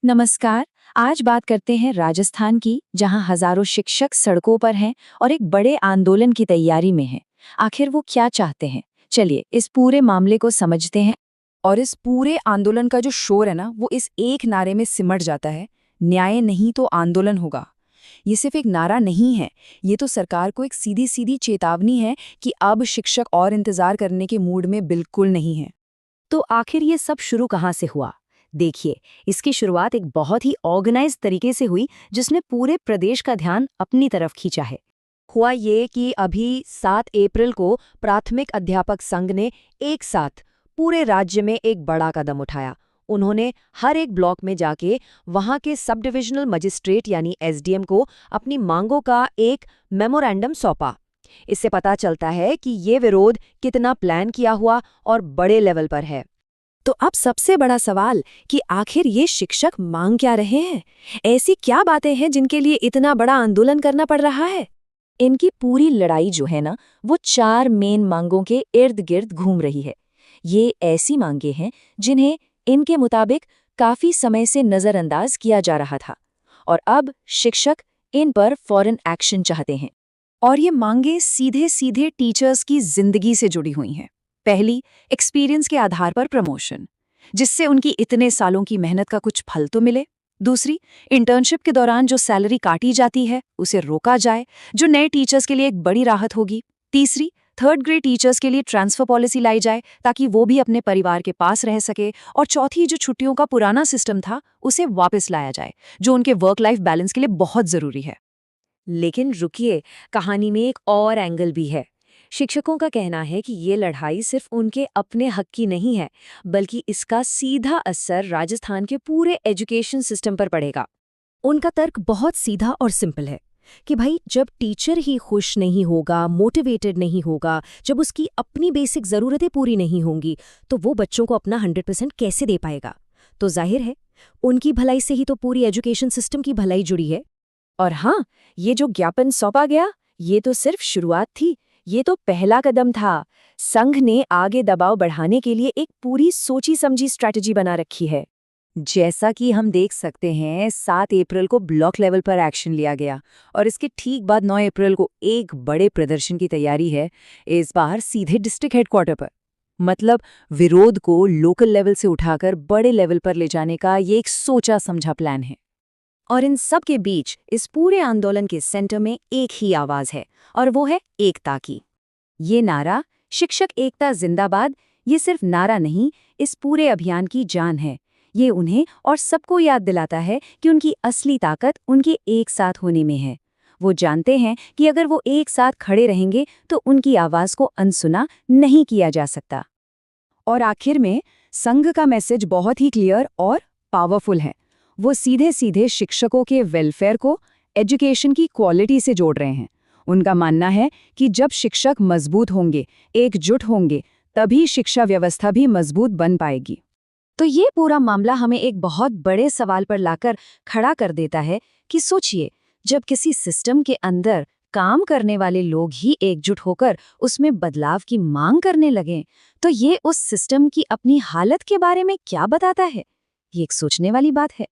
नमस्कार। आज बात करते हैं राजस्थान की, जहां हजारों शिक्षक सड़कों पर हैं और एक बड़े आंदोलन की तैयारी में हैं। आखिर वो क्या चाहते हैं? चलिए इस पूरे मामले को समझते हैं। और इस पूरे आंदोलन का जो शोर है ना, वो इस एक नारे में सिमट जाता है। न्याय नहीं तो आंदोलन होगा। ये सिर्फ एक नारा नहीं है, ये तो सरकार को एक सीधी सीधी चेतावनी है कि अब शिक्षक और इंतजार करने के मूड में बिल्कुल नहीं है। तो आखिर ये सब शुरू कहाँ से हुआ? देखिए, इसकी शुरुआत एक बहुत ही ऑर्गेनाइज्ड तरीके से हुई, जिसने पूरे प्रदेश का ध्यान अपनी तरफ खींचा है। हुआ ये कि अभी 7 अप्रैल को प्राथमिक अध्यापक संघ ने एक साथ पूरे राज्य में एक बड़ा कदम उठाया। उन्होंने हर एक ब्लॉक में जाके वहां के सब डिविजनल मजिस्ट्रेट यानी एसडीएम को अपनी मांगों का एक मेमोरेंडम सौंपा। इससे पता चलता है कि ये विरोध कितना प्लान किया हुआ और बड़े लेवल पर है। तो अब सबसे बड़ा सवाल कि आखिर ये शिक्षक मांग क्या रहे हैं? ऐसी क्या बातें हैं जिनके लिए इतना बड़ा आंदोलन करना पड़ रहा है? इनकी पूरी लड़ाई जो है ना, वो 4 मेन मांगों के इर्द गिर्द घूम रही है। ये ऐसी मांगे हैं जिन्हें इनके मुताबिक काफी समय से नजरअंदाज किया जा रहा था, और अब शिक्षक इन पर फौरन एक्शन चाहते हैं। और ये मांगे सीधे सीधे टीचर्स की जिंदगी से जुड़ी हुई हैं। पहली, एक्सपीरियंस के आधार पर प्रमोशन, जिससे उनकी इतने सालों की मेहनत का कुछ फल तो मिले। दूसरी, इंटर्नशिप के दौरान जो सैलरी काटी जाती है उसे रोका जाए, जो नए टीचर्स के लिए एक बड़ी राहत होगी। तीसरी, 3rd ग्रेड टीचर्स के लिए ट्रांसफर पॉलिसी लाई जाए ताकि वो भी अपने परिवार के पास रह सके। और चौथी, जो छुट्टियों का पुराना सिस्टम था उसे वापस लाया जाए, जो उनके वर्क लाइफ बैलेंस के लिए बहुत जरूरी है। लेकिन रुकिए, कहानी में एक और एंगल भी है। शिक्षकों का कहना है कि ये लड़ाई सिर्फ उनके अपने हक की नहीं है, बल्कि इसका सीधा असर राजस्थान के पूरे एजुकेशन सिस्टम पर पड़ेगा। उनका तर्क बहुत सीधा और सिंपल है कि भाई, जब टीचर ही खुश नहीं होगा, मोटिवेटेड नहीं होगा, जब उसकी अपनी बेसिक ज़रूरतें पूरी नहीं होंगी, तो वो बच्चों को अपना 100% कैसे दे पाएगा? तो जाहिर है, उनकी भलाई से ही तो पूरी एजुकेशन सिस्टम की भलाई जुड़ी है। और हाँ, ये जो ज्ञापन सौंपा गया, ये तो सिर्फ शुरुआत थी। ये तो पहला कदम था। संघ ने आगे दबाव बढ़ाने के लिए एक पूरी सोची समझी स्ट्रैटेजी बना रखी है। जैसा कि हम देख सकते हैं, 7 अप्रैल को ब्लॉक लेवल पर एक्शन लिया गया और इसके ठीक बाद 9 अप्रैल को एक बड़े प्रदर्शन की तैयारी है, इस बार सीधे डिस्ट्रिक्ट हेडक्वार्टर पर। मतलब विरोध को लोकल लेवल से उठाकर बड़े लेवल पर ले जाने का ये एक सोचा समझा प्लान है। और इन सब के बीच इस पूरे आंदोलन के सेंटर में एक ही आवाज है, और वो है एकता की। ये नारा, शिक्षक एकता जिंदाबाद, ये सिर्फ नारा नहीं, इस पूरे अभियान की जान है। ये उन्हें और सबको याद दिलाता है कि उनकी असली ताकत उनके एक साथ होने में है। वो जानते हैं कि अगर वो एक साथ खड़े रहेंगे तो उनकी आवाज को अनसुना नहीं किया जा सकता। और आखिर में संघ का मैसेज बहुत ही क्लियर और पावरफुल है। वो सीधे सीधे शिक्षकों के वेलफेयर को एजुकेशन की क्वालिटी से जोड़ रहे हैं। उनका मानना है कि जब शिक्षक मजबूत होंगे, एकजुट होंगे, तभी शिक्षा व्यवस्था भी मजबूत बन पाएगी। तो ये पूरा मामला हमें एक बहुत बड़े सवाल पर लाकर खड़ा कर देता है कि सोचिए, जब किसी सिस्टम के अंदर काम करने वाले लोग ही एकजुट होकर उसमें बदलाव की मांग करने लगें, तो ये उस सिस्टम की अपनी हालत के बारे में क्या बताता है? ये एक सोचने वाली बात है।